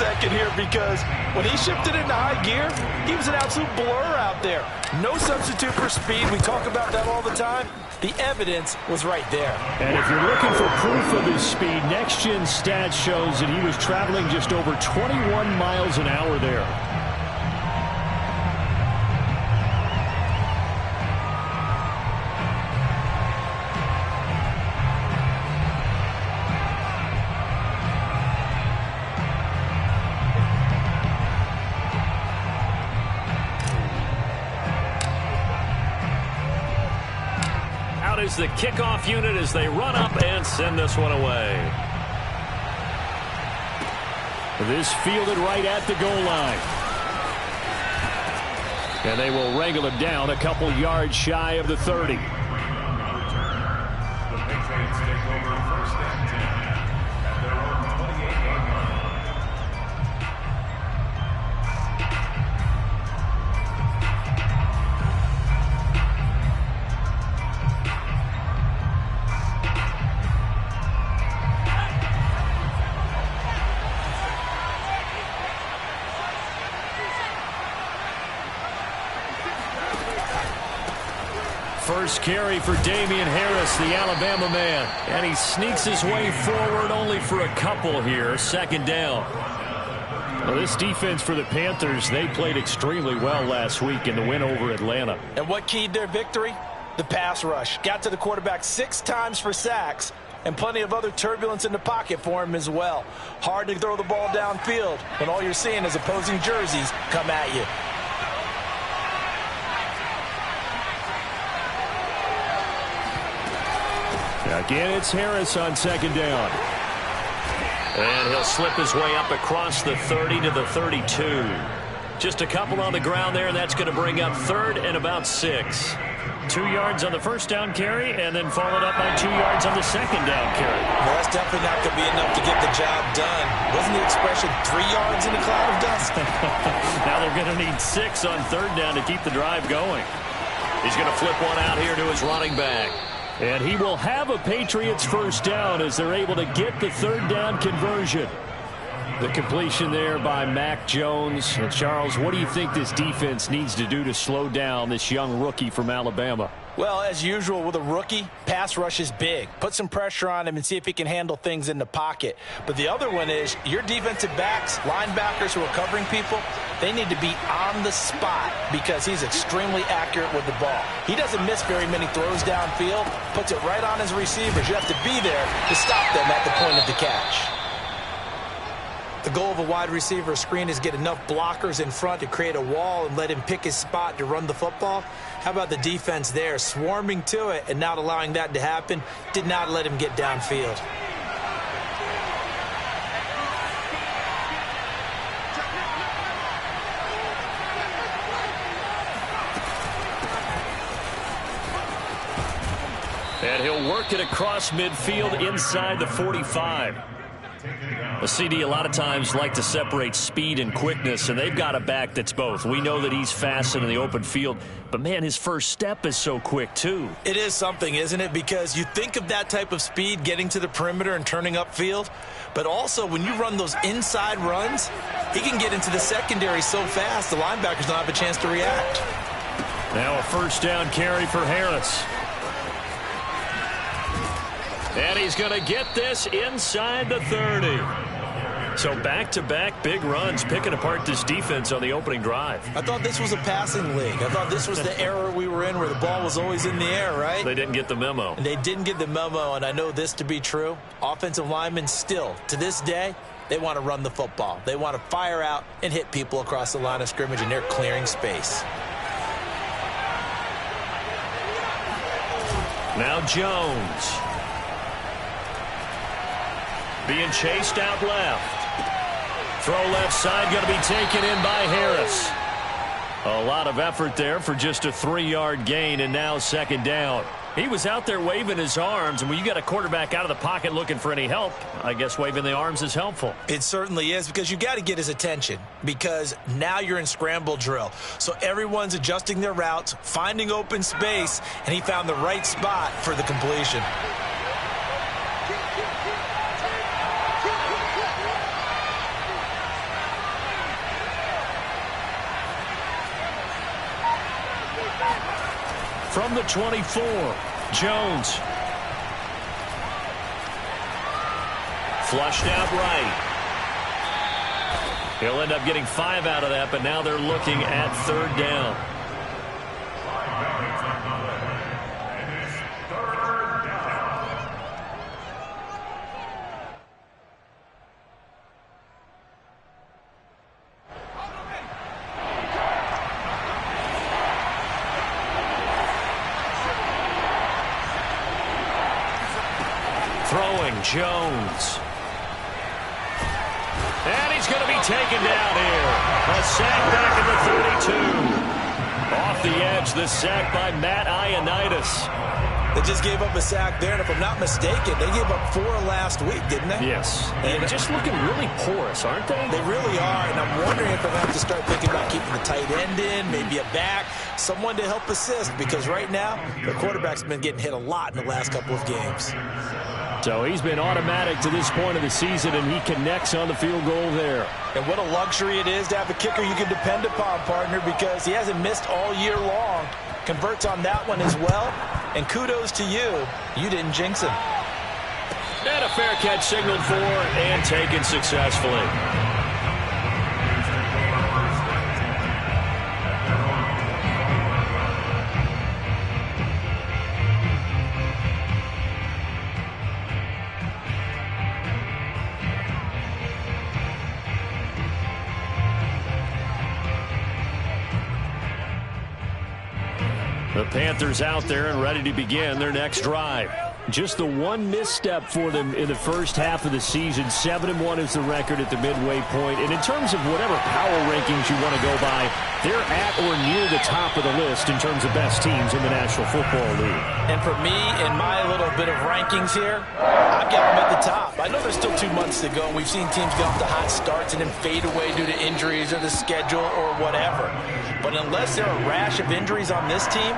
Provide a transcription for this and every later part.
second here because when he shifted into high gear, he was an absolute blur out there. No substitute for speed. We talk about that all the time. The evidence was right there. And if you're looking for proof of his speed, Next Gen Stats shows that he was traveling just over 21 miles an hour there. Is the kickoff unit as they run up and send this one away. This fielded right at the goal line. And they will wrangle him down a couple yards shy of the 30. The Patriots take over first and 10 at their own 28-yard line. First carry for Damian Harris, the Alabama man. And he sneaks his way forward only for a couple here. Second down. Well, this defense for the Panthers, they played extremely well last week in the win over Atlanta. And what keyed their victory? The pass rush. Got to the quarterback 6 times for sacks, and plenty of other turbulence in the pocket for him as well. Hard to throw the ball downfield when all you're seeing is opposing jerseys come at you. Again, it's Harris on second down. And he'll slip his way up across the 30 to the 32. Just a couple on the ground there, and that's going to bring up third and about 6. 2 yards on the first down carry, and then followed up by 2 yards on the second down carry. Well, that's definitely not going to be enough to get the job done. Wasn't the expression 3 yards in a cloud of dust? Now they're going to need 6 on third down to keep the drive going. He's going to flip one out here to his running back. And he will have a Patriots first down as they're able to get the third down conversion. The completion there by Mac Jones. And Charles, what do you think this defense needs to do to slow down this young rookie from Alabama? Well, as usual with a rookie, pass rush is big. Put some pressure on him and see if he can handle things in the pocket. But the other one is your defensive backs, linebackers who are covering people, they need to be on the spot because he's extremely accurate with the ball. He doesn't miss very many throws downfield, puts it right on his receivers. You have to be there to stop them at the point of the catch. The goal of a wide receiver screen is get enough blockers in front to create a wall and let him pick his spot to run the football. How about the defense there, swarming to it and not allowing that to happen? Did not let him get downfield. And he'll work it across midfield inside the 45. A CD a lot of times like to separate speed and quickness, and they've got a back that's both. We know that he's fast in the open field, but, man, his first step is so quick, too. It is something, isn't it? Because you think of that type of speed getting to the perimeter and turning upfield, but also when you run those inside runs, he can get into the secondary so fast the linebackers don't have a chance to react. Now a first down carry for Harris. And he's going to get this inside the 30. So back-to-back big runs, picking apart this defense on the opening drive. I thought this was a passing league. I thought this was the era we were in where the ball was always in the air, right? They didn't get the memo. And they didn't get the memo, and I know this to be true. Offensive linemen still, to this day, they want to run the football. They want to fire out and hit people across the line of scrimmage, and they're clearing space. Now Jones. Being chased out left. Throw left side going to be taken in by Harris. A lot of effort there for just a 3-yard gain, and now second down. He was out there waving his arms, and when you got a quarterback out of the pocket looking for any help, I guess waving the arms is helpful. It certainly is, because you got to get his attention, because now you're in scramble drill. So everyone's adjusting their routes, finding open space, and he found the right spot for the completion. From the 24, Jones. Flushed out right. He'll end up getting 5 out of that, but now they're looking at 3rd down. Throwing Jones. And he's going to be taken down here. A sack back at the 32. Off the edge, the sack by Matt Ioannidis. They just gave up a sack there, and if I'm not mistaken, they gave up 4 last week, didn't they? Yes. And just looking really porous, aren't they? They really are, and I'm wondering if they'll have to start thinking about keeping the tight end in, maybe a back, someone to help assist, because right now, the quarterback's been getting hit a lot in the last couple of games. So he's been automatic to this point of the season, and he connects on the field goal there. And what a luxury it is to have a kicker you can depend upon, partner, because he hasn't missed all year long. Converts on that one as well. And kudos to you. You didn't jinx him. And a fair catch signaled for and taken successfully. The Panthers out there and ready to begin their next drive. Just the one misstep for them in the first half of the season. 7-1 is the record at the midway point. And in terms of whatever power rankings you want to go by, they're at or near the top of the list in terms of best teams in the National Football League. And for me, in my little bit of rankings here, I've got them at the top. I know there's still 2 months to go, and we've seen teams get off to hot starts and then fade away due to injuries or the schedule or whatever. But unless there are a rash of injuries on this team,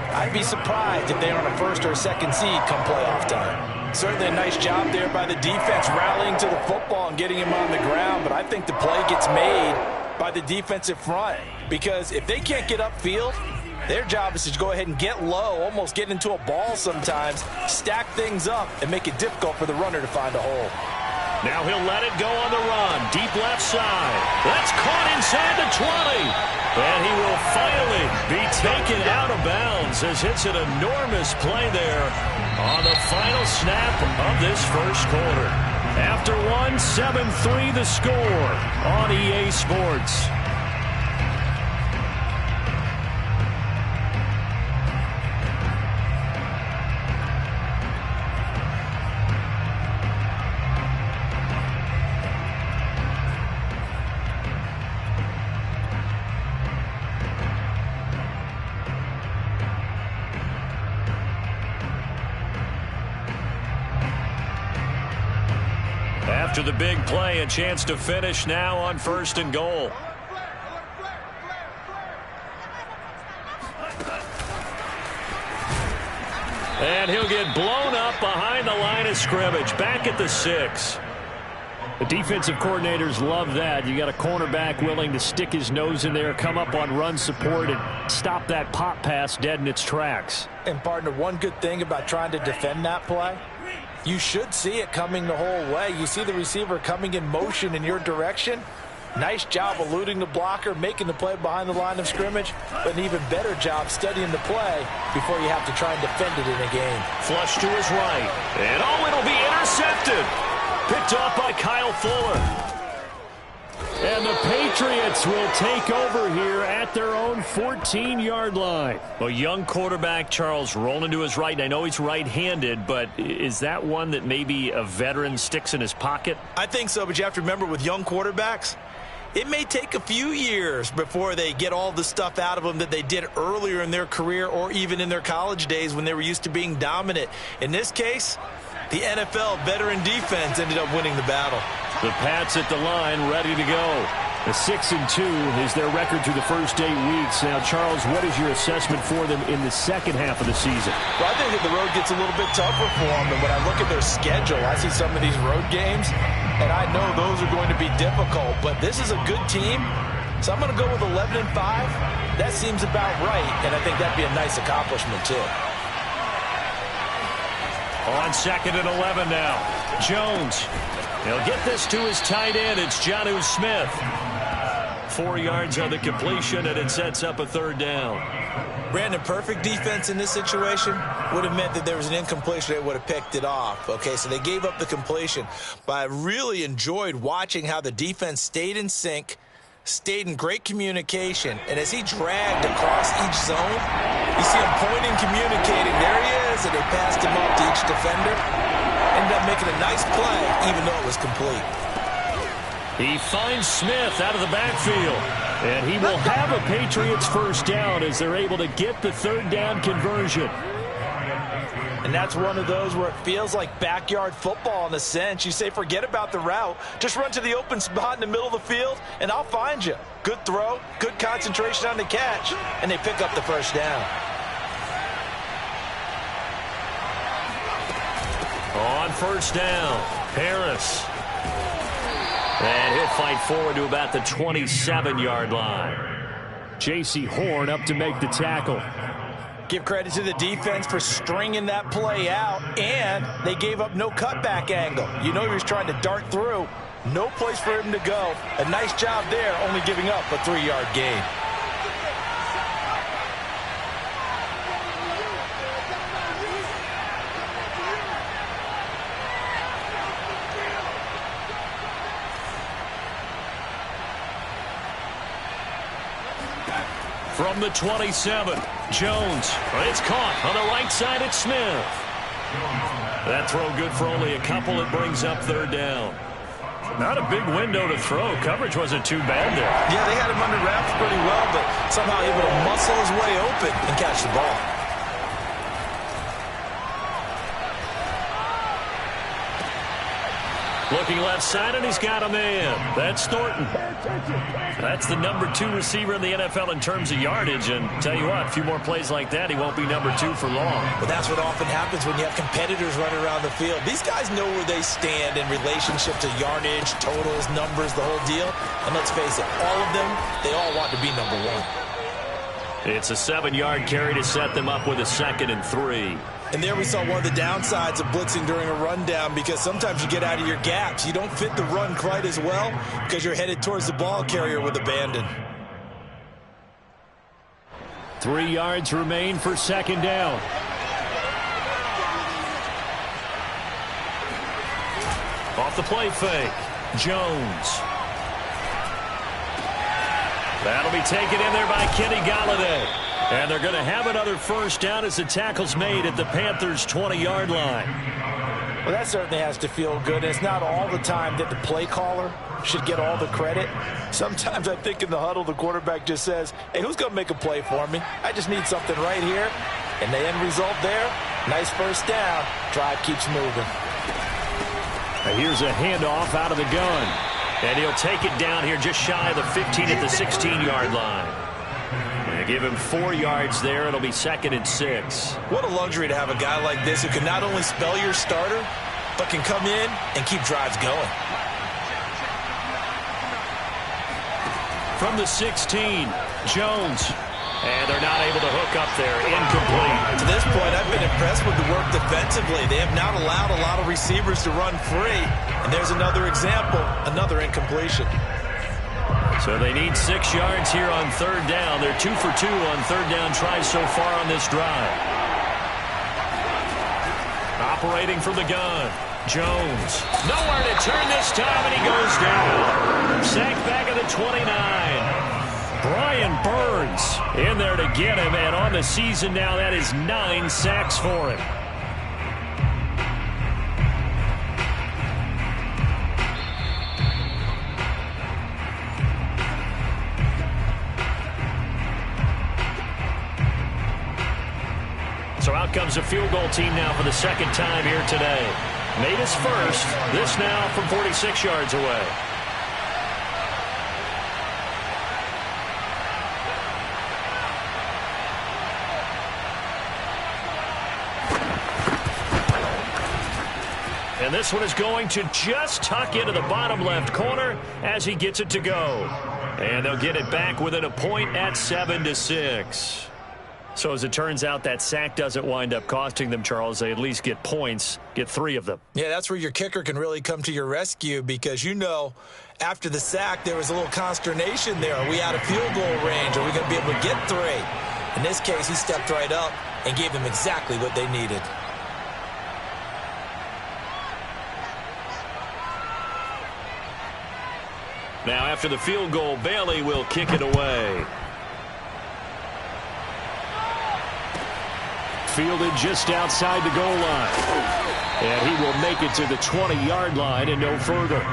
I'd be surprised if they're on a 1st or 2nd seed come playoff time. Certainly a nice job there by the defense rallying to the football and getting him on the ground, but I think the play gets made by the defensive front, because if they can't get upfield, their job is to go ahead and get low, almost get into a ball sometimes, stack things up, and make it difficult for the runner to find a hole. Now he'll let it go on the run. Deep left side. That's caught inside the 20. And he will finally be taken out of bounds as it's an enormous play there on the final snap of this first quarter. After one, 7-3 the score on EA Sports. After the big play, a chance to finish now on 1st and goal. And he'll get blown up behind the line of scrimmage, back at the 6. The defensive coordinators love that. You got a cornerback willing to stick his nose in there, come up on run support, and stop that pop pass dead in its tracks. And, partner, one good thing about trying to defend that play, you should see it coming the whole way. You see the receiver coming in motion in your direction. Nice job eluding the blocker, making the play behind the line of scrimmage, but an even better job studying the play before you have to try and defend it in a game. Flush to his right. And it'll be intercepted. Picked off by Kyle Fuller. And the Patriots will take over here at their own 14-yard line. A young quarterback, Charles, rolling to his right. And I know he's right-handed, but is that one that maybe a veteran sticks in his pocket? I think so, but you have to remember with young quarterbacks, it may take a few years before they get all the stuff out of them that they did earlier in their career or even in their college days when they were used to being dominant. In this case, the NFL veteran defense ended up winning the battle. The Pats at the line, ready to go. A 6-2 is their record through the first 8 weeks. Now, Charles, what is your assessment for them in the second half of the season? Well, I think that the road gets a little bit tougher for them. And when I look at their schedule, I see some of these road games, and I know those are going to be difficult. But this is a good team So I'm going to go with 11-5. That seems about right, and I think that'd be a nice accomplishment, too. On 2nd and 11 now. Jones. He'll get this to his tight end. It's Jonnu Smith. 4 yards on the completion, and it sets up a 3rd down. Brandon, perfect defense in this situation would have meant that there was an incompletion. They would have picked it off. Okay, so they gave up the completion. But I really enjoyed watching how the defense stayed in sync, stayed in great communication, and as he dragged across each zone, you see him pointing, communicating. There he is, and they passed him up to each defender. Ended up making a nice play, even though it was complete. He finds Smith out of the backfield, and he will have a Patriots 1st down as they're able to get the 3rd down conversion. And that's one of those where it feels like backyard football in a sense. You say, forget about the route. Just run to the open spot in the middle of the field, and I'll find you. Good throw, good concentration on the catch, and they pick up the 1st down. On 1st down, Harris. And he'll fight forward to about the 27-yard line. J.C. Horn up to make the tackle. Give credit to the defense for stringing that play out, and they gave up no cutback angle. You know he was trying to dart through. No place for him to go. A nice job there, only giving up a 3-yard gain. From the 27, Jones. It's caught on the right side at Smith. That throw good for only a couple. It brings up 3rd down. Not a big window to throw. Coverage wasn't too bad there. Yeah, they had him under wraps pretty well, but somehow able to muscle his way open and catch the ball. Looking left side, and he's got a man. That's Thornton. That's the number 2 receiver in the NFL in terms of yardage. And tell you what, a few more plays like that, he won't be number 2 for long. Well, that's what often happens when you have competitors running around the field. These guys know where they stand in relationship to yardage, totals, numbers, the whole deal. And let's face it, all of them, they all want to be number 1. It's a 7-yard carry to set them up with a 2nd and 3. And there we saw one of the downsides of blitzing during a rundown, because sometimes you get out of your gaps. You don't fit the run quite as well because you're headed towards the ball carrier with abandon. 3 yards remain for 2nd down. Off the play fake, Jones. That'll be taken in there by Kenny Golladay. And they're going to have another 1st down as the tackle's made at the Panthers' 20-yard line. Well, that certainly has to feel good. It's not all the time that the play caller should get all the credit. Sometimes I think in the huddle, the quarterback just says, hey, who's going to make a play for me? I just need something right here. And the end result there, nice 1st down. Drive keeps moving. And here's a handoff out of the gun. And he'll take it down here just shy of the 15 at the 16-yard line. Give him 4 yards there. It'll be 2nd and 6. What a luxury to have a guy like this who can not only spell your starter, but can come in and keep drives going. From the 16, Jones. And they're not able to hook up there. Incomplete. To this point, I've been impressed with the work defensively. They have not allowed a lot of receivers to run free. And there's another example, another incompletion. So they need 6 yards here on 3rd down. They're 2 for 2 on 3rd down tries so far on this drive. Operating from the gun, Jones. Nowhere to turn this time, and he goes down. Sacked back at the 29. Brian Burns in there to get him, and on the season now, that is 9 sacks for him. So out comes a field goal team now for the 2nd time here today. Made his first. This now from 46 yards away. And this one is going to just tuck into the bottom left corner as he gets it to go. And they'll get it back within a point at 7-6. So as it turns out, that sack doesn't wind up costing them, Charles. They at least get points, get 3 of them. Yeah, that's where your kicker can really come to your rescue because, after the sack, there was a little consternation there. Are we out of field goal range? Are we going to be able to get 3? In this case, he stepped right up and gave them exactly what they needed. Now, after the field goal, Bailey will kick it away. Fielded just outside the goal line. And he will make it to the 20-yard line and no further.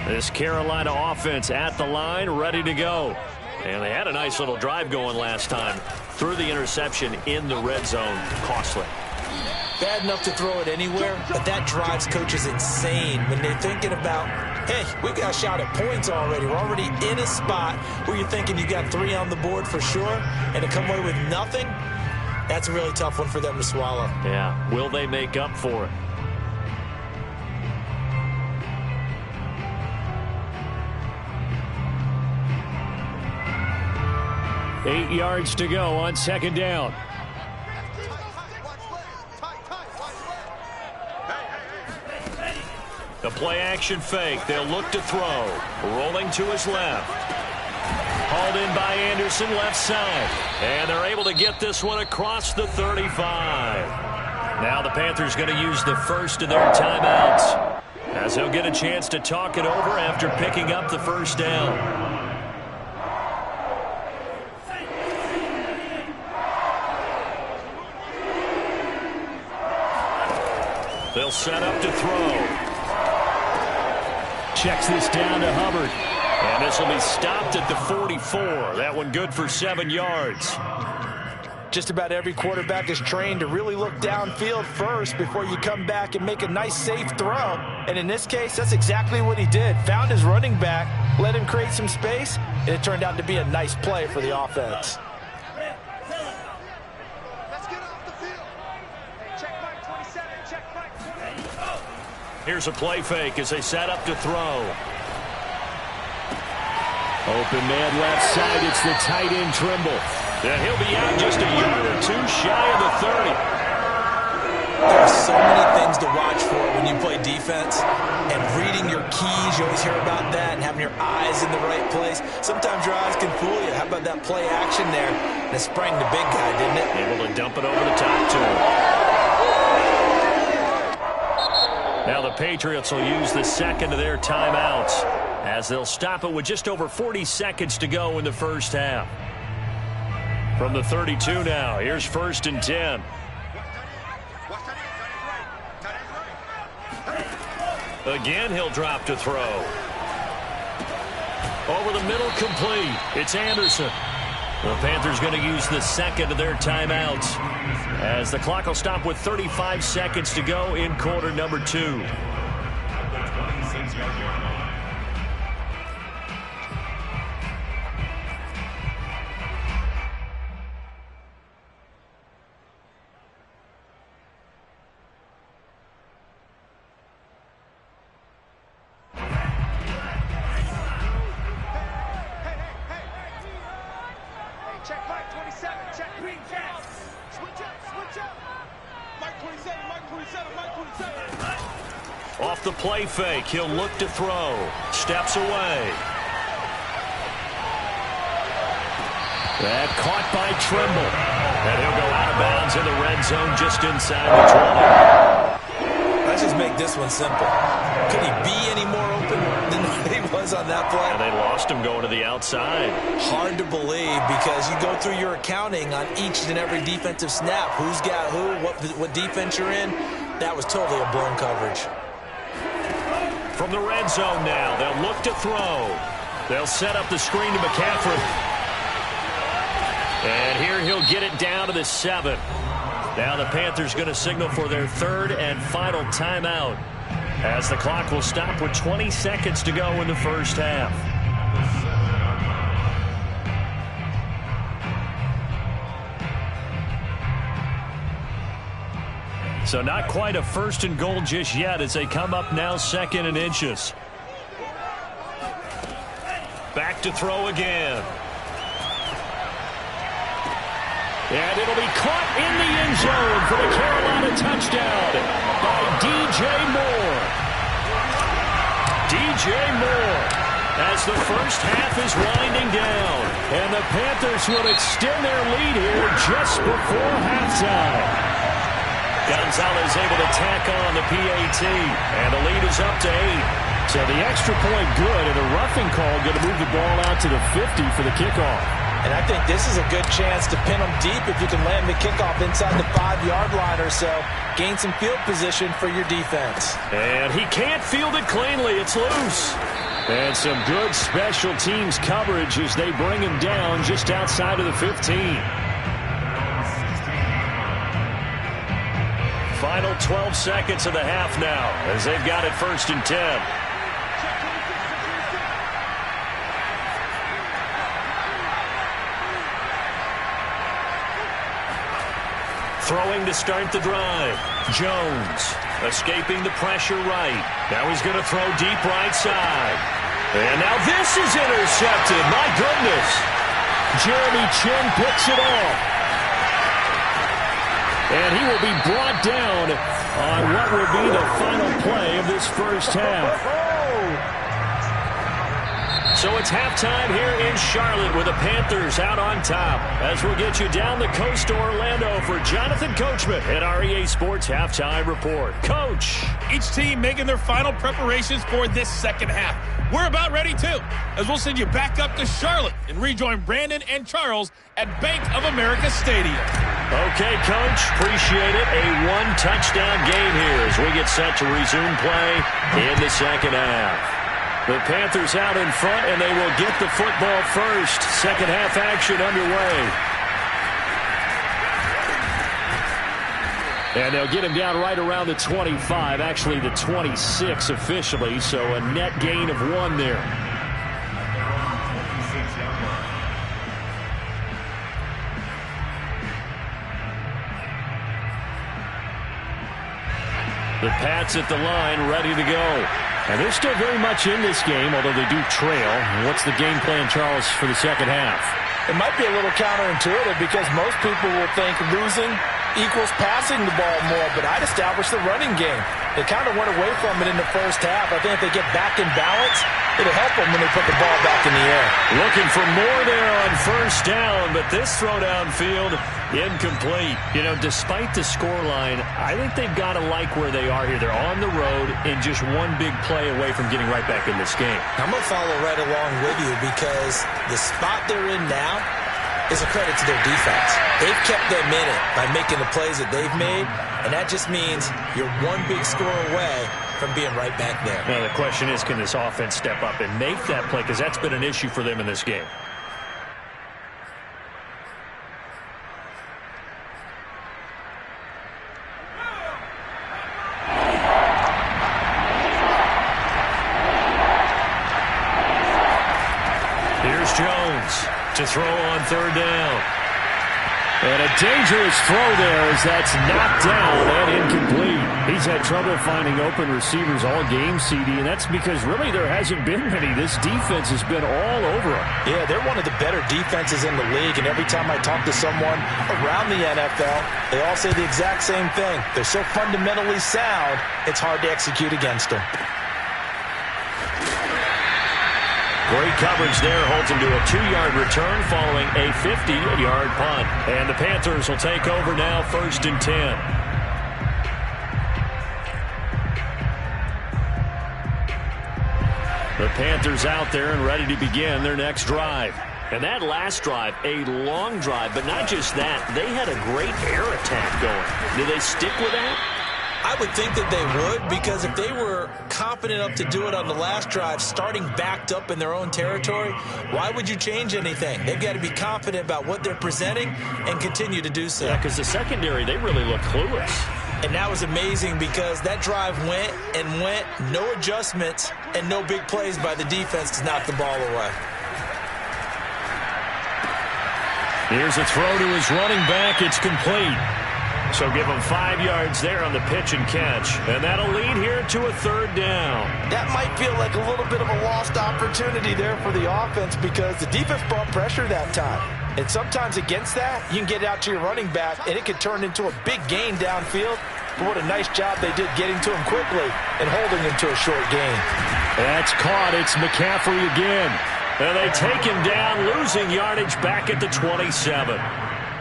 This Carolina offense at the line, ready to go. And they had a nice little drive going last time. Threw the interception in the red zone. Costly. Bad enough to throw it anywhere, but that drives coaches insane when they're thinking about, hey, we got a shot at points already. We're already in a spot where you're thinking you got 3 on the board for sure, and to come away with nothing, that's a really tough one for them to swallow. Yeah, will they make up for it? Eight yards to go on second down. The play action fake. They'll look to throw. Rolling to his left. Hauled in by Anderson, left side. And they're able to get this one across the 35. Now the Panthers going to use the first of their timeouts, as they'll get a chance to talk it over after picking up the first down. They'll set up to throw. Checks this down to Hubbard. And this will be stopped at the 44. That one good for 7 yards. Just about every quarterback is trained to really look downfield first before you come back and make a nice, safe throw. And in this case, that's exactly what he did. Found his running back, let him create some space, and it turned out to be a nice play for the offense. Here's a play fake as they set up to throw. Open man left side. It's the tight end Trimble. And he'll be out just a yard or 2 shy of the 30. There are so many things to watch for when you play defense. And reading your keys, you always hear about that, and having your eyes in the right place. Sometimes your eyes can fool you. How about that play action there? And it sprang the big guy, didn't it? Able to dump it over the top to him. Now the Patriots will use the second of their timeouts as they'll stop it with just over 40 seconds to go in the first half. From the 32 now, here's 1st and 10. Again, he'll drop to throw. Over the middle, complete. It's Anderson. The Panthers going to use the second of their timeouts as the clock will stop with 35 seconds to go in quarter number 2. Off the play fake, he'll look to throw. Steps away. That caught by Trimble. And he'll go out of bounds in the red zone just inside the 20. Let's just make this one simple. Could he be any more open than he was on that play? And they lost him going to the outside. Hard to believe because you go through your accounting on each and every defensive snap. Who's got who, what defense you're in. That was totally a blown coverage. From the red zone now, they'll look to throw. They'll set up the screen to McCaffrey. And here he'll get it down to the 7. Now the Panthers going to signal for their third and final timeout, as the clock will stop with 20 seconds to go in the first half. So not quite a first and goal just yet as they come up now second and inches. Back to throw again. And it'll be caught in the end zone for the Carolina touchdown by D.J. Moore. D.J. Moore, as the first half is winding down. And the Panthers will extend their lead here just before halftime. Gonzalez able to tack on the PAT. And the lead is up to 8. So the extra point good, and a roughing call going to move the ball out to the 50 for the kickoff. And I think this is a good chance to pin them deep if you can land the kickoff inside the 5-yard line or so. Gain some field position for your defense. And he can't field it cleanly. It's loose. And some good special teams coverage as they bring him down just outside of the 15. Final 12 seconds of the half now as they've got it 1st and 10. Throwing to start the drive. Jones escaping the pressure right. Now he's going to throw deep right side. And now this is intercepted. My goodness. Jeremy Chin picks it off. And he will be brought down on what will be the final play of this first half. So it's halftime here in Charlotte with the Panthers out on top. As we'll get you down the coast to Orlando for Jonathan Coachman at our EA Sports Halftime Report. Coach. Each team making their final preparations for this second half. We're about ready, too, as we'll send you back up to Charlotte and rejoin Brandon and Charles at Bank of America Stadium. Okay, Coach. Appreciate it. A one-touchdown game here as we get set to resume play in the second half. The Panthers out in front, and they will get the football first. Second half action underway. And they'll get him down right around the 25, actually the 26 officially, so a net gain of 1 there. The Pats at the line, ready to go. And they're still very much in this game, although they do trail. What's the game plan, Charles, for the second half? It might be a little counterintuitive because most people will think losing equals passing the ball more, but I'd establish the running game. They kind of went away from it in the first half. I think if they get back in balance, it'll help them when they put the ball back in the air. Looking for more there on first down, but this throw downfield, incomplete. You know, despite the scoreline, I think they've got to like where they are here. They're on the road and just one big play away from getting right back in this game. I'm going to follow right along with you because the spot they're in now is a credit to their defense. They've kept them in it by making the plays that they've made, and that just means you're one big score away from being right back there. Now the question is, can this offense step up and make that play? Because that's been an issue for them in this game. Here's Jones to throw on third down. And a dangerous throw there as that's knocked down and incomplete. He's had trouble finding open receivers all game, CD, and that's because really there hasn't been many. This defense has been all over him. Yeah, they're one of the better defenses in the league, and every time I talk to someone around the NFL, they all say the exact same thing. They're so fundamentally sound, it's hard to execute against them. Great coverage there, holds him to a 2-yard return following a 50-yard punt. And the Panthers will take over now, 1st and 10. The Panthers out there and ready to begin their next drive. And that last drive, a long drive, but not just that. They had a great air attack going. Do they stick with that? I would think that they would, because if they were confident enough to do it on the last drive, starting backed up in their own territory, why would you change anything? They've got to be confident about what they're presenting and continue to do so. Yeah, because the secondary, they really look clueless. And that was amazing because that drive went and went, no adjustments, and no big plays by the defense to knock the ball away. Here's a throw to his running back. It's complete. So give him 5 yards there on the pitch and catch. And that'll lead here to a third down. That might feel like a little bit of a lost opportunity there for the offense because the defense brought pressure that time. And sometimes against that, you can get out to your running back, and it can turn into a big gain downfield. But what a nice job they did getting to him quickly and holding him to a short gain. That's caught. It's McCaffrey again. And they take him down, losing yardage back at the 27.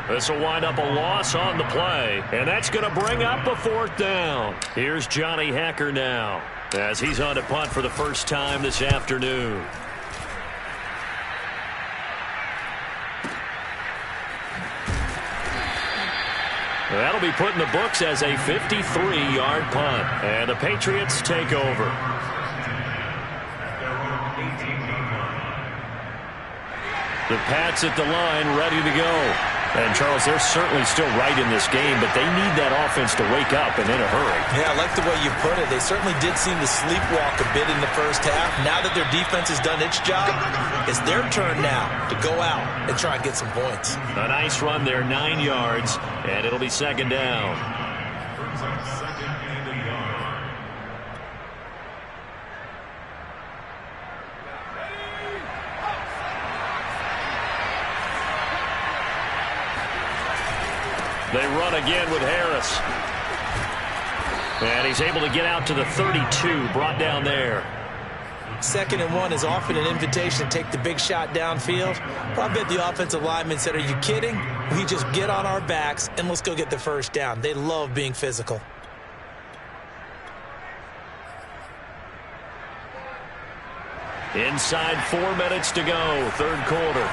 This will wind up a loss on the play, and that's going to bring up a fourth down. Here's Johnny Hekker now as he's on to punt for the first time this afternoon. That'll be put in the books as a 53-yard punt, and the Patriots take over. The Pats at the line, ready to go. And, Charles, they're certainly still right in this game, but they need that offense to wake up and in a hurry. Yeah, I like the way you put it. They certainly did seem to sleepwalk a bit in the first half. Now that their defense has done its job, it's their turn now to go out and try and get some points. A nice run there, 9 yards, and it'll be second down. Brings up second and a yard. They run again with Harris. And he's able to get out to the 32, brought down there. 2nd and 1 is often an invitation to take the big shot downfield. Well, I bet the offensive lineman said, are you kidding? We just get on our backs and let's go get the first down. They love being physical. Inside 4 minutes to go, third quarter.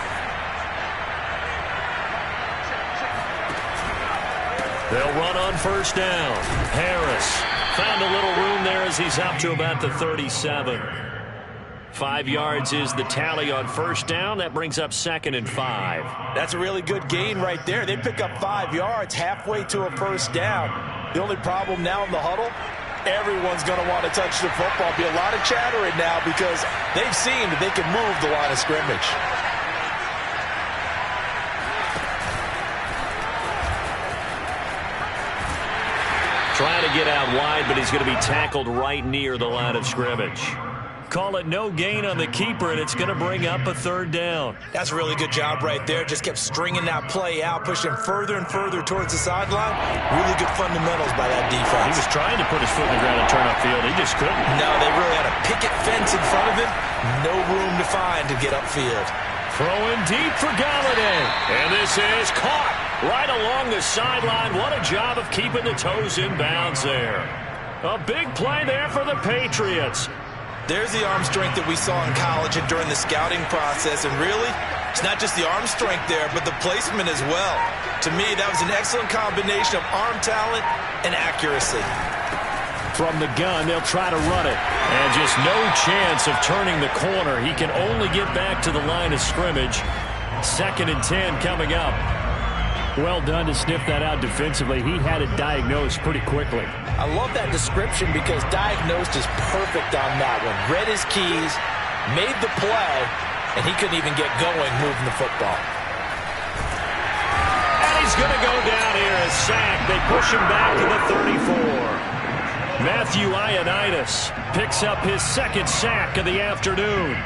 They'll run on first down. Harris found a little room there as he's up to about the 37. 5 yards is the tally on first down. That brings up 2nd and 5. That's a really good gain right there. They pick up 5 yards halfway to a first down. The only problem now in the huddle, everyone's going to want to touch the football. Be a lot of chattering now because they've seen that they can move the line of scrimmage. Trying to get out wide, but he's going to be tackled right near the line of scrimmage. Call it no gain on the keeper, and it's going to bring up a third down. That's a really good job right there. Just kept stringing that play out, pushing further and further towards the sideline. Really good fundamentals by that defense. He was trying to put his foot in the ground and turn upfield. He just couldn't. No, they really had a picket fence in front of him. No room to find to get upfield. Throwing deep for Galladay. And this is caught right along the sideline. What a job of keeping the toes in bounds there. A big play there for the Patriots. There's the arm strength that we saw in college and during the scouting process. And really, it's not just the arm strength there, but the placement as well. To me, that was an excellent combination of arm talent and accuracy. From the gun, they'll try to run it. And just no chance of turning the corner. He can only get back to the line of scrimmage. 2nd and 10 coming up. Well done to sniff that out defensively. He had it diagnosed pretty quickly. I love that description because diagnosed is perfect on that one. Read his keys, made the play, and he couldn't even get going moving the football. And he's going to go down here as sacked. They push him back to the 34. Matthew Ioannidis picks up his 2nd sack of the afternoon.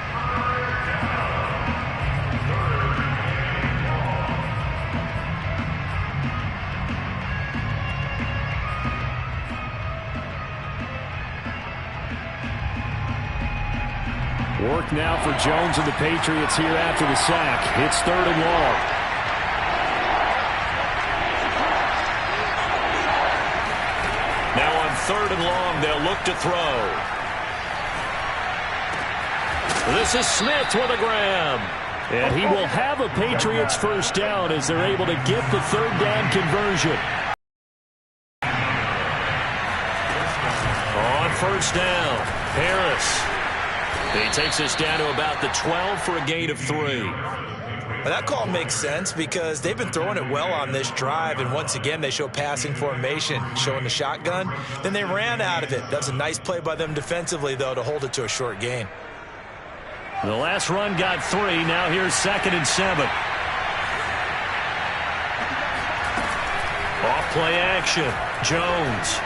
Work now for Jones and the Patriots here after the sack. It's 3rd and long. Now on 3rd and long, they'll look to throw. This is Smith with a grab. And he will have a Patriots first down as they're able to get the 3rd down conversion. first down. Harris. He takes us down to about the 12 for a gain of 3. Well, that call makes sense because they've been throwing it well on this drive, and once again they show passing formation, showing the shotgun. Then they ran out of it. That's a nice play by them defensively, though, to hold it to a short gain. The last run got 3. Now here's 2nd and 7. Off play action. Jones.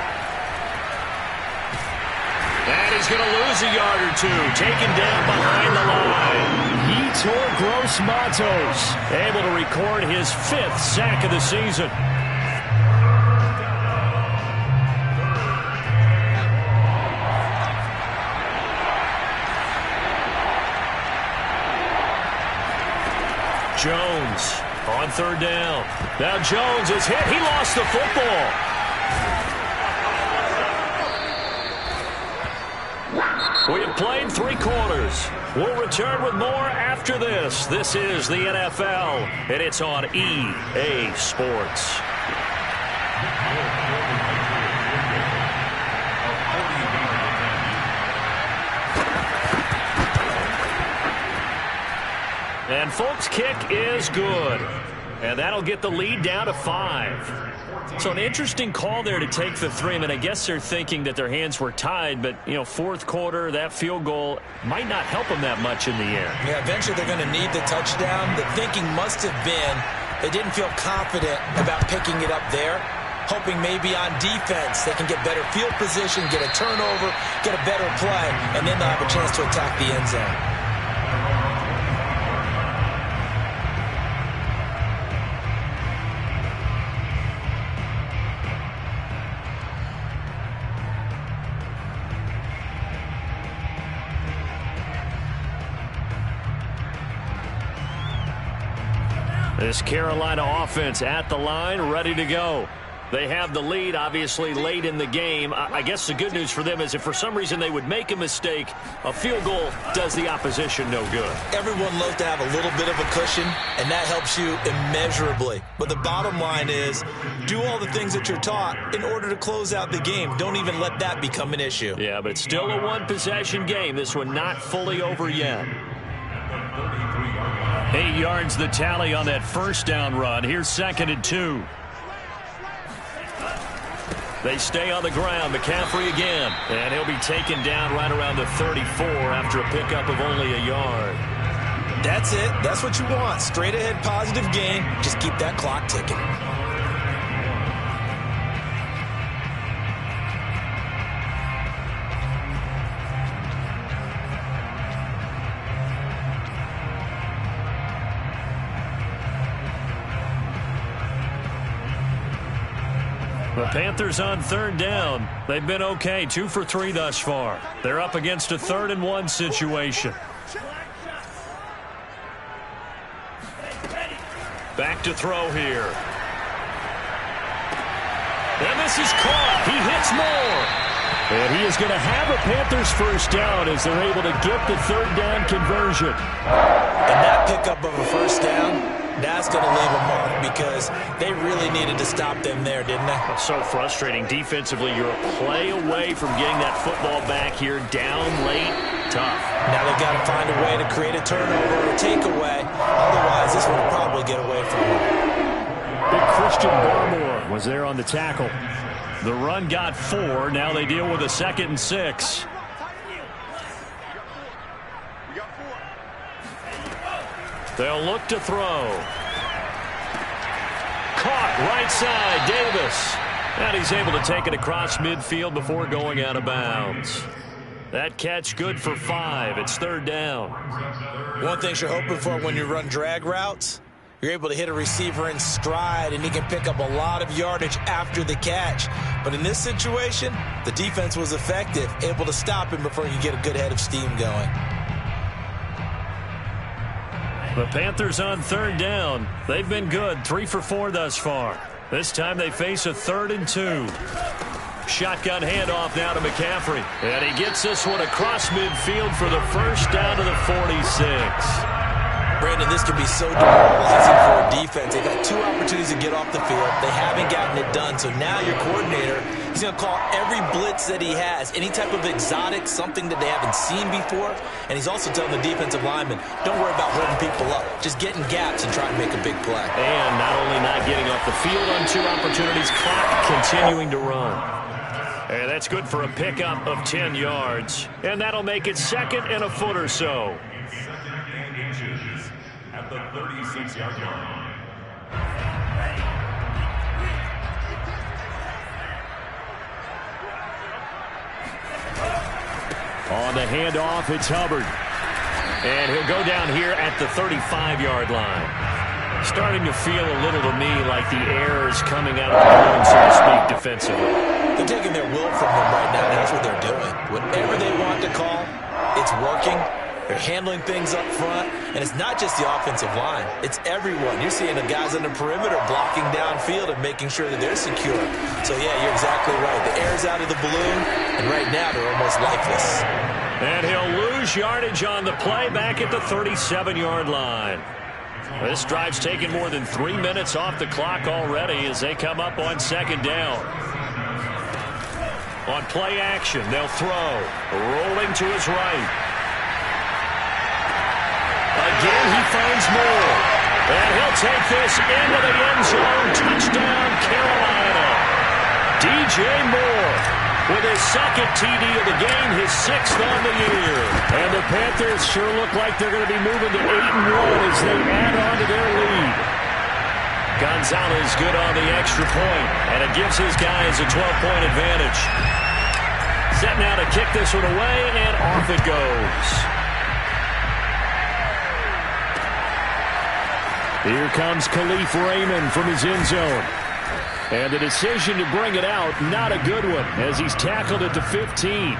And he's going to lose a yard or 2. Taken down behind the line. Yetur Gross-Matos able to record his 5th sack of the season. Jones on 3rd down. Now Jones is hit. He lost the football. We have played 3 quarters. We'll return with more after this. This is the NFL, and it's on EA Sports. And folks, kick is good. And that'll get the lead down to 5. So an interesting call there to take the 3. I mean, I guess they're thinking that their hands were tied, but, you know, 4th quarter, that field goal might not help them that much in the air. Yeah, eventually they're going to need the touchdown. The thinking must have been they didn't feel confident about picking it up there, hoping maybe on defense they can get better field position, get a turnover, get a better play, and then they'll have a chance to attack the end zone. This Carolina offense at the line, ready to go. They have the lead, obviously, late in the game. I guess the good news for them is if for some reason they would make a mistake, a field goal does the opposition no good. Everyone loves to have a little bit of a cushion, and that helps you immeasurably. But the bottom line is, do all the things that you're taught in order to close out the game. Don't even let that become an issue. Yeah, but it's still a one-possession game. This one not fully over yet. 8 yards the tally on that first down run. Here's 2nd and 2. They stay on the ground. McCaffrey again. And he'll be taken down right around the 34 after a pickup of only a yard. That's it. That's what you want. Straight ahead positive gain. Just keep that clock ticking. The Panthers on 3rd down. They've been okay, 2 for 3 thus far. They're up against a 3rd and 1 situation. Back to throw here. And this is caught. He hits more. And he is going to have a Panthers first down as they're able to get the 3rd down conversion. And that pickup of a first down, that's going to leave a mark because they really needed to stop them there, didn't they? So frustrating. Defensively, you're a play away from getting that football back here. Down late, tough. Now they've got to find a way to create a turnover or takeaway. Otherwise, this one will probably get away from them. Big Christian Barmore was there on the tackle. The run got 4. Now they deal with a 2nd and 6. They'll look to throw. Caught right side, Davis. And he's able to take it across midfield before going out of bounds. That catch good for 5. It's 3rd down. One thing you're hoping for when you run drag routes, you're able to hit a receiver in stride, and he can pick up a lot of yardage after the catch. But in this situation, the defense was effective, able to stop him before he could get a good head of steam going. The Panthers on 3rd down. They've been good, 3 for 4 thus far. This time they face a 3rd and 2. Shotgun handoff now to McCaffrey. And he gets this one across midfield for the first down to the 46. Brandon, this can be so demoralizing for a defense. They've had 2 opportunities to get off the field. They haven't gotten it done. So now your coordinator, he's going to call every blitz that he has, any type of exotic, something that they haven't seen before. And he's also telling the defensive lineman, don't worry about holding people up. Just get in gaps and try and make a big play. And not only not getting off the field on 2 opportunities, clock continuing to run. And that's good for a pickup of 10 yards. And that'll make it 2nd and a foot or so. 2nd and inches at the 36-yard line. On the handoff, it's Hubbard. And he'll go down here at the 35-yard line. Starting to feel a little to me like the air is coming out of the balloon, so to speak, defensively. They're taking their will from them right now. That's what they're doing. Whatever they want to call, it's working. They're handling things up front. And it's not just the offensive line. It's everyone. You're seeing the guys on the perimeter blocking downfield and making sure that they're secure. So, yeah, you're exactly right. The air's out of the balloon, and right now they're almost lifeless. And he'll lose yardage on the play back at the 37-yard line. This drive's taken more than 3 minutes off the clock already as they come up on 2nd down. On play action, they'll throw. Rolling to his right. Again, he finds Moore. And he'll take this into the end zone. Touchdown, Carolina. DJ Moore with his 2nd TD of the game, his 6th on the year. And the Panthers sure look like they're going to be moving to 8-1 as they add on to their lead. Gonzalez good on the extra point, and it gives his guys a 12-point advantage. Set now to kick this one away, and off it goes. Here comes Khalif Raymond from his end zone. And the decision to bring it out, not a good one, as he's tackled at the 15.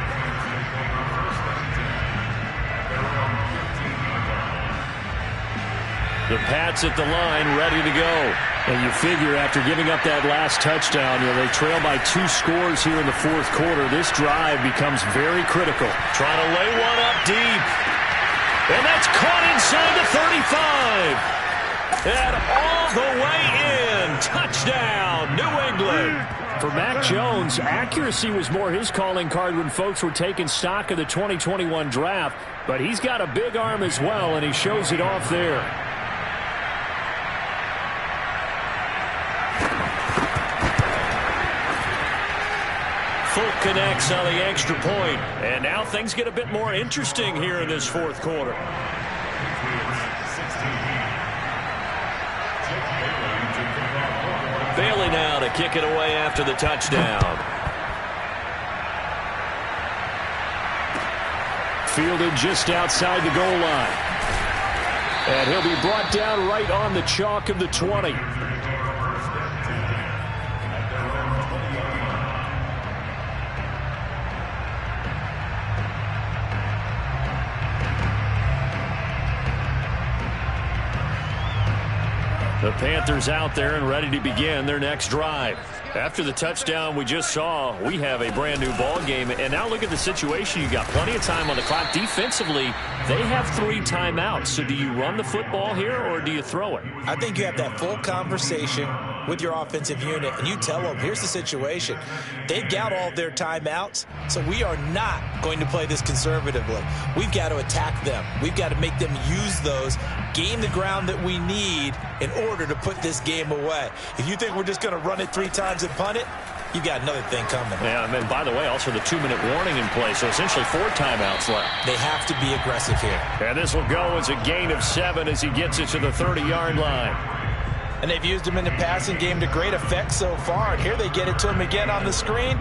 The Pats at the line, ready to go. And you figure after giving up that last touchdown, they trail by 2 scores here in the 4th quarter. This drive becomes very critical. Trying to lay one up deep. And that's caught inside the 35. And all the way in. Touchdown, New England. For Mac Jones, accuracy was more his calling card when folks were taking stock of the 2021 draft. But he's got a big arm as well, and he shows it off there. Fulk connects on the extra point. And now things get a bit more interesting here in this 4th quarter. Bailey now to kick it away after the touchdown. Fielded just outside the goal line. And he'll be brought down right on the chalk of the 20. The Panthers out there and ready to begin their next drive. After the touchdown we just saw, we have a brand new ball game. And now look at the situation. You got plenty of time on the clock. Defensively, they have 3 timeouts. So do you run the football here or do you throw it? I think you have that full conversation with your offensive unit, and you tell them, here's the situation. They've got all their timeouts, so we are not going to play this conservatively. We've got to attack them. We've got to make them use those, gain the ground that we need in order to put this game away. If you think we're just going to run it 3 times and punt it, you got another thing coming. Yeah, and by the way, also the 2-minute warning in play, so essentially 4 timeouts left. They have to be aggressive here. And this will go as a gain of 7 as he gets it to the 30-yard line. And they've used him in the passing game to great effect so far. And here they get it to him again on the screen,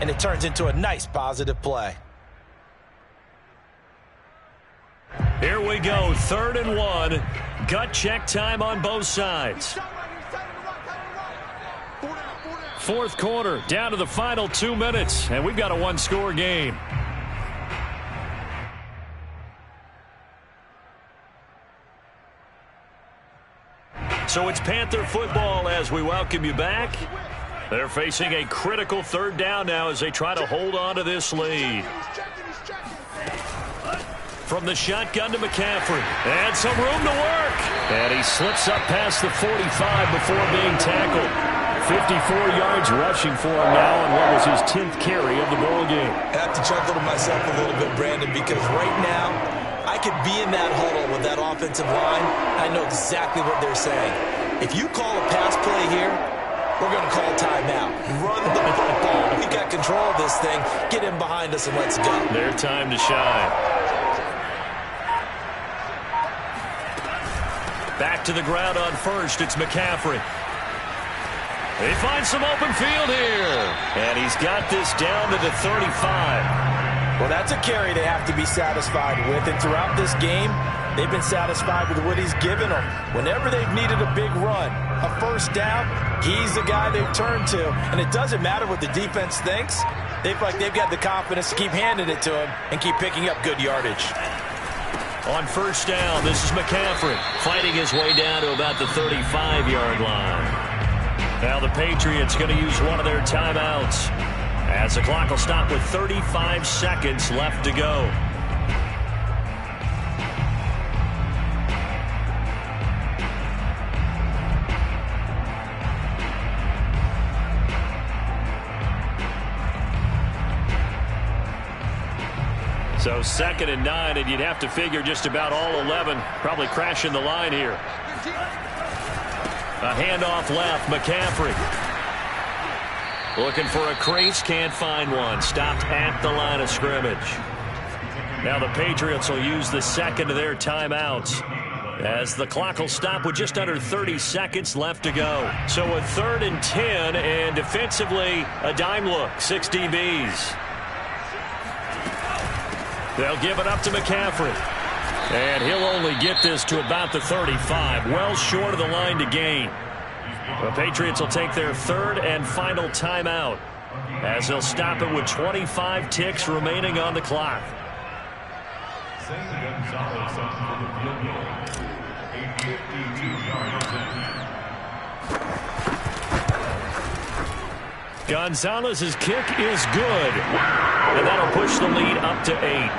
and it turns into a nice positive play. Here we go, 3rd and 1. Gut check time on both sides. 4th quarter, down to the final 2 minutes, and we've got a 1-score game. So it's Panther football as we welcome you back. They're facing a critical 3rd down now as they try to hold on to this lead. From the shotgun to McCaffrey. And some room to work. And he slips up past the 45 before being tackled. 54 yards rushing for him now on what was his 10th carry of the ball game. I have to chuckle to myself a little bit, Brandon, because right now I could be in that huddle with that offensive line. I know exactly what they're saying. If you call a pass play here, we're going to call timeout. Run the football. We got control of this thing. Get in behind us and let's go. Their time to shine. Back to the ground on first. It's McCaffrey. He finds some open field here. And he's got this down to the 35. Well, that's a carry they have to be satisfied with. And throughout this game, they've been satisfied with what he's given them. Whenever they've needed a big run, a first down, he's the guy they've turned to. And it doesn't matter what the defense thinks. They feel like they've got the confidence to keep handing it to him and keep picking up good yardage. On first down, this is McCaffrey fighting his way down to about the 35-yard line. Now the Patriots going to use one of their timeouts as the clock will stop with 35 seconds left to go. So 2nd and 9, and you'd have to figure just about all 11 probably crashing the line here. A handoff left, McCaffrey. Looking for a crease, can't find one. Stopped at the line of scrimmage. Now the Patriots will use the second of their timeouts as the clock will stop with just under 30 seconds left to go. So a 3rd and 10, and defensively a dime look, 6 DBs. They'll give it up to McCaffrey. And he'll only get this to about the 35, well short of the line to gain. The Patriots will take their 3rd and final timeout as they'll stop it with 25 ticks remaining on the clock. Gonzalez's kick is good, and that'll push the lead up to 8.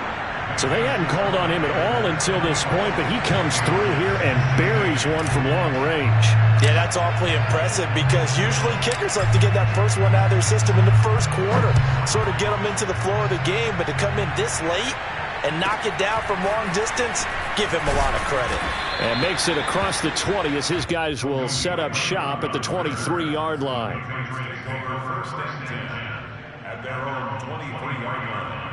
So they hadn't called on him at all until this point, but he comes through here and buries one from long range. Yeah, that's awfully impressive because usually kickers like to get that first one out of their system in the first quarter, sort of get them into the flow of the game, but to come in this late and knock it down from long distance, give him a lot of credit. And makes it across the 20 as his guys will set up shop at the 23-yard line. First and 10 at their own 23-yard line.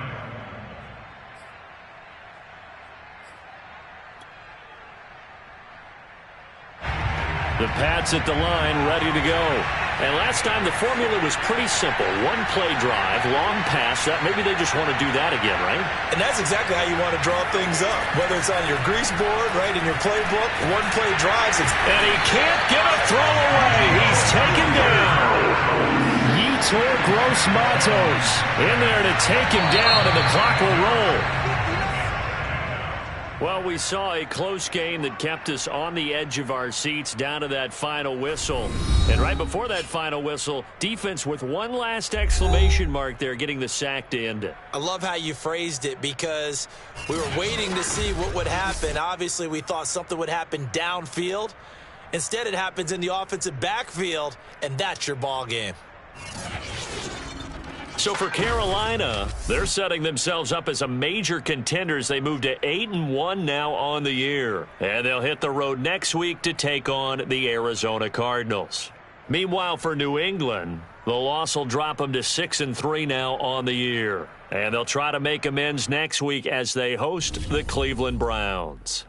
The Pats at the line, ready to go. And last time the formula was pretty simple. One play drive, long pass. Maybe they just want to do that again, right? And that's exactly how you want to draw things up. Whether it's on your grease board, right, in your playbook, one play drives. And he can't get a throw away. He's taken down. Yetur Gross-Matos in there to take him down, and the clock will roll. Well, we saw a close game that kept us on the edge of our seats down to that final whistle. And right before that final whistle, defense with one last exclamation mark there, getting the sack to end it. I love how you phrased it because we were waiting to see what would happen. Obviously, we thought something would happen downfield. Instead, it happens in the offensive backfield, and that's your ball game. So for Carolina, they're setting themselves up as a major contender as they move to 8-1 now on the year. And they'll hit the road next week to take on the Arizona Cardinals. Meanwhile, for New England, the loss will drop them to 6-3 now on the year. And they'll try to make amends next week as they host the Cleveland Browns.